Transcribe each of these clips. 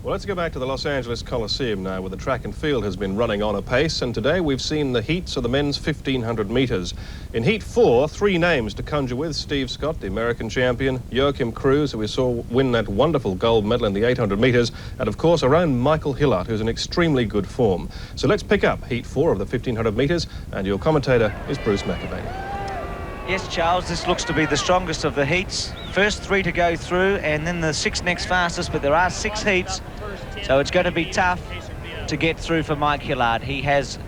Well, let's go back to the Los Angeles Coliseum now, where the track and field has been running on apace, and today we've seen the heats of the men's 1500 metres. In Heat 4, three names to conjure with: Steve Scott, the American champion, Joachim Cruz, who we saw win that wonderful gold medal in the 800 metres, and of course our own Michael Hillardt, who's in extremely good form. So let's pick up Heat 4 of the 1500 metres, and your commentator is Bruce McAvaney. Yes, Charles, this looks to be the strongest of the heats. First three to go through, and then the six next fastest, but there are 6 heats, so it's going to be tough to get through for Mike Hillardt. He has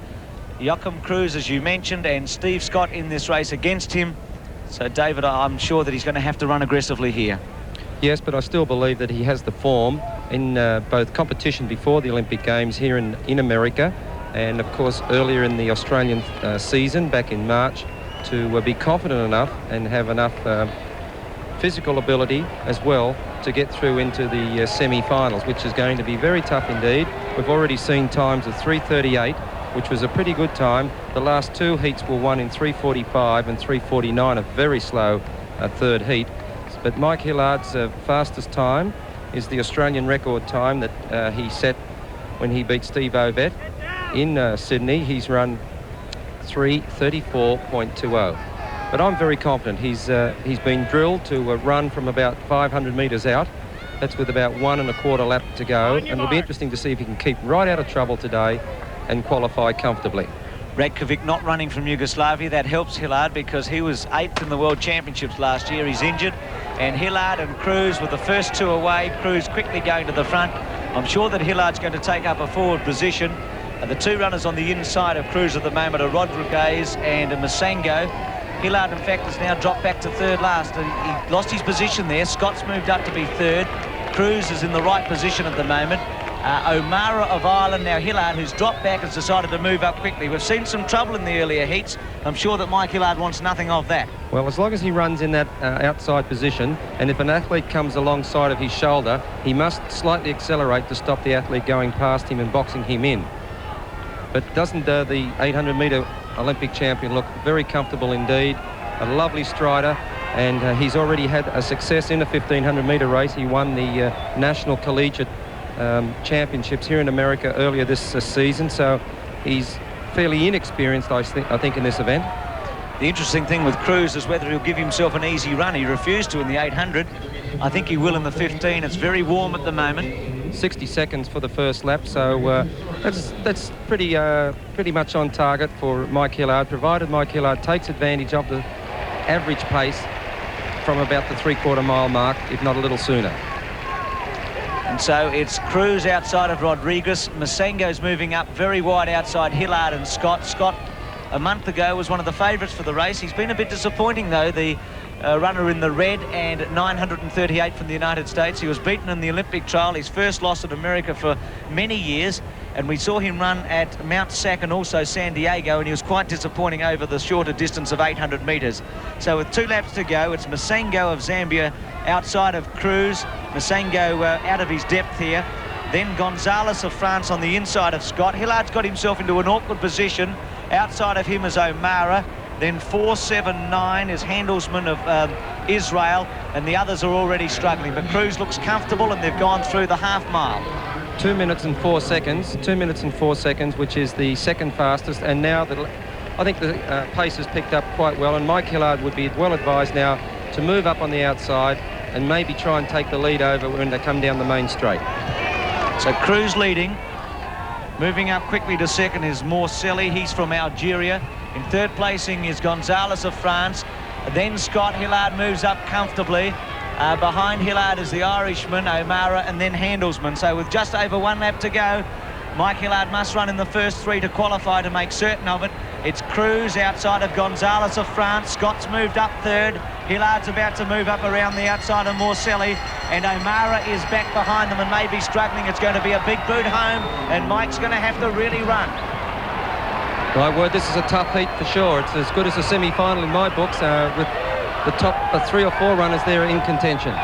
Joachim Cruz, as you mentioned, and Steve Scott in this race against him. So, David, I'm sure that he's going to have to run aggressively here. Yes, but I still believe that he has the form in both competition before the Olympic Games here in America, and, of course, earlier in the Australian season, back in March, to be confident enough and have enough physical ability as well to get through into the semi-finals, which is going to be very tough indeed. We've already seen times of 3:38, which was a pretty good time. The last 2 heats were won in 3:45 and 3:49, a very slow third heat. But Mike Hillardt's fastest time is the Australian record time that he set when he beat Steve Ovett in Sydney. He's run 3:34.20. But I'm very confident. He's been drilled to run from about 500 metres out. That's with about 1 1/4 lap to go, and it'll be interesting to see if he can keep right out of trouble today and qualify comfortably. Radkovic not running from Yugoslavia, that helps Hillardt because he was 8th in the World Championships last year. He's injured, and Hillardt and Cruz with the first 2 away. Cruz quickly going to the front. I'm sure that Hillardt's going to take up a forward position. The 2 runners on the inside of Cruz at the moment are Rodriguez and Masengo. Hillardt, in fact, has now dropped back to 3rd last. He lost his position there. Scott's moved up to be 3rd. Cruz is in the right position at the moment. O'Mara of Ireland, now Hillardt, who's dropped back, has decided to move up quickly. We've seen some trouble in the earlier heats. I'm sure that Mike Hillardt wants nothing of that. Well, as long as he runs in that outside position, and if an athlete comes alongside of his shoulder, he must slightly accelerate to stop the athlete going past him and boxing him in. But doesn't the 800-metre Olympic champion look very comfortable indeed? A lovely strider, and he's already had a success in a 1500-metre race. He won the National Collegiate Championships here in America earlier this season, so he's fairly inexperienced, I think, in this event. The interesting thing with Cruz is whether he'll give himself an easy run. He refused to in the 800. I think he will in the 15. It's very warm at the moment. 60 seconds for the first lap, so that's pretty much on target for Mike Hillardt, provided Mike Hillardt takes advantage of the average pace from about the 3/4 mile mark, if not a little sooner. And so it's Cruz outside of Rodriguez. Masengo's moving up very wide outside Hillardt and Scott. Scott, a month ago, was one of the favourites for the race. He's been a bit disappointing, though, the runner in the red and 938 from the United States. He was beaten in the Olympic trial, his first loss at America for many years, and we saw him run at Mount Sac and also San Diego, and he was quite disappointing over the shorter distance of 800 metres. So with 2 laps to go, it's Masengo of Zambia outside of Cruz. Masengo out of his depth here. Then Gonzalez of France on the inside of Scott. Hillardt's got himself into an awkward position. Outside of him is O'Mara. Then 4.79 is Handelsman of Israel, and the others are already struggling. But Cruz looks comfortable, and they've gone through the half mile. 2 minutes and 4 seconds. 2 minutes and 4 seconds, which is the second fastest. And now I think the pace has picked up quite well, and Mike Hillardt would be well advised now to move up on the outside and maybe try and take the lead over when they come down the main straight. So Cruz leading. Moving up quickly to second is Morcelli. He's from Algeria. In 3rd placing is Gonzalez of France. Then Scott. Hillardt moves up comfortably. Behind Hillardt is the Irishman, O'Mara, and then Handelsman. So with just over 1 lap to go, Mike Hillardt must run in the first 3 to qualify to make certain of it. It's Cruz outside of Gonzalez of France. Scott's moved up 3rd. Hillardt's about to move up around the outside of Morcelli, and O'Mara is back behind them and may be struggling. It's going to be a big boot home, and Mike's going to have to really run. My word, this is a tough heat for sure. It's as good as a semi-final in my books, with the top 3 or 4 runners there in contention.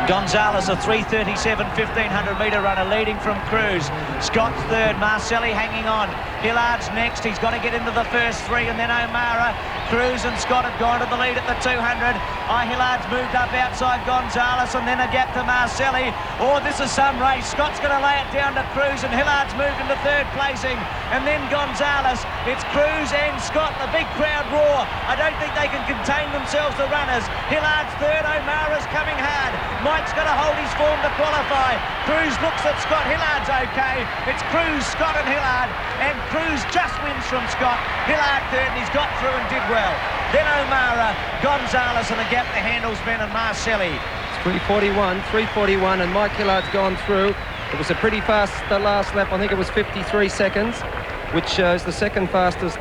Gonzalez, a 3:37 1500-metre runner, leading from Cruz. Scott's 3rd, Marcelli hanging on. Hillardt's next. He's got to get into the first three, and then O'Mara. Cruz and Scott have gone to the lead at the 200. Hillardt's moved up outside Gonzalez, and then a gap to Marcelli. Oh, this is some race. Scott's going to lay it down to Cruz, and Hillardt's moved into third placing. And then Gonzalez. It's Cruz and Scott. The big crowd roar. I don't think they can contain themselves, the runners. Hillardt's third. O'Mara's coming hard. Mike's got to hold his form to qualify. Cruz looks at Scott. Hillardt's okay. It's Cruz, Scott and Hillardt. And Cruz just wins from Scott. Hillardt third, and he's got through and did well. Then O'Mara, Gonzalez, and a gap to Handelsman and Marcelli. It's 3:41, and Mike Hillardt's gone through. It was a pretty fast the last lap. I think it was 53 seconds, which shows the second fastest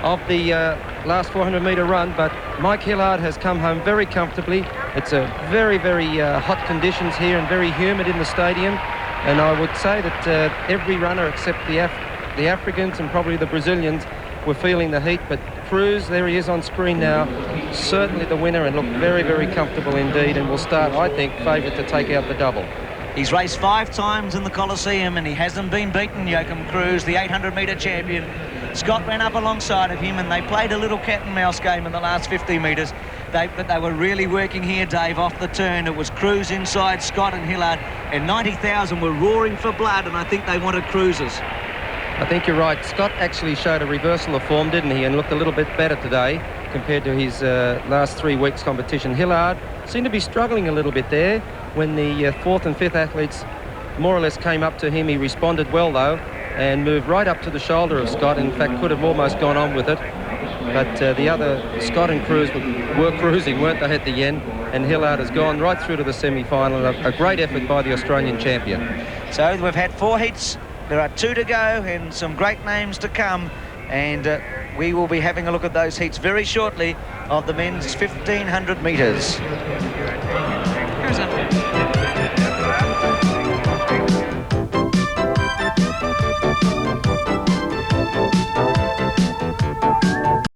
of the last 400-metre run. But Mike Hillardt has come home very comfortably. It's a very, very hot conditions here and very humid in the stadium. And I would say that every runner except the Africans and probably the Brazilians were feeling the heat. But Cruz, there he is on screen now, certainly the winner, and looked very, very comfortable indeed, and will start, I think, favourite to take out the double. He's raced 5 times in the Coliseum, and he hasn't been beaten, Joachim Cruz, the 800-metre champion. Scott ran up alongside of him, and they played a little cat and mouse game in the last 50 metres. But they were really working here, Dave, off the turn. It was Cruz inside Scott and Hillardt, and 90,000 were roaring for blood, and I think they wanted Cruz's. I think you're right. Scott actually showed a reversal of form, didn't he, and looked a little bit better today compared to his last 3 weeks competition. Hillardt seemed to be struggling a little bit there when the 4th and 5th athletes more or less came up to him. He responded well, though, and moved right up to the shoulder of Scott. In fact, could have almost gone on with it. But the other, Scott and Cruz, were cruising, weren't they, at the end? And Hillardt has gone right through to the semi-final. A great effort by the Australian champion. So we've had 4 heats. There are 2 to go and some great names to come. And we will be having a look at those heats very shortly of the men's 1,500 metres.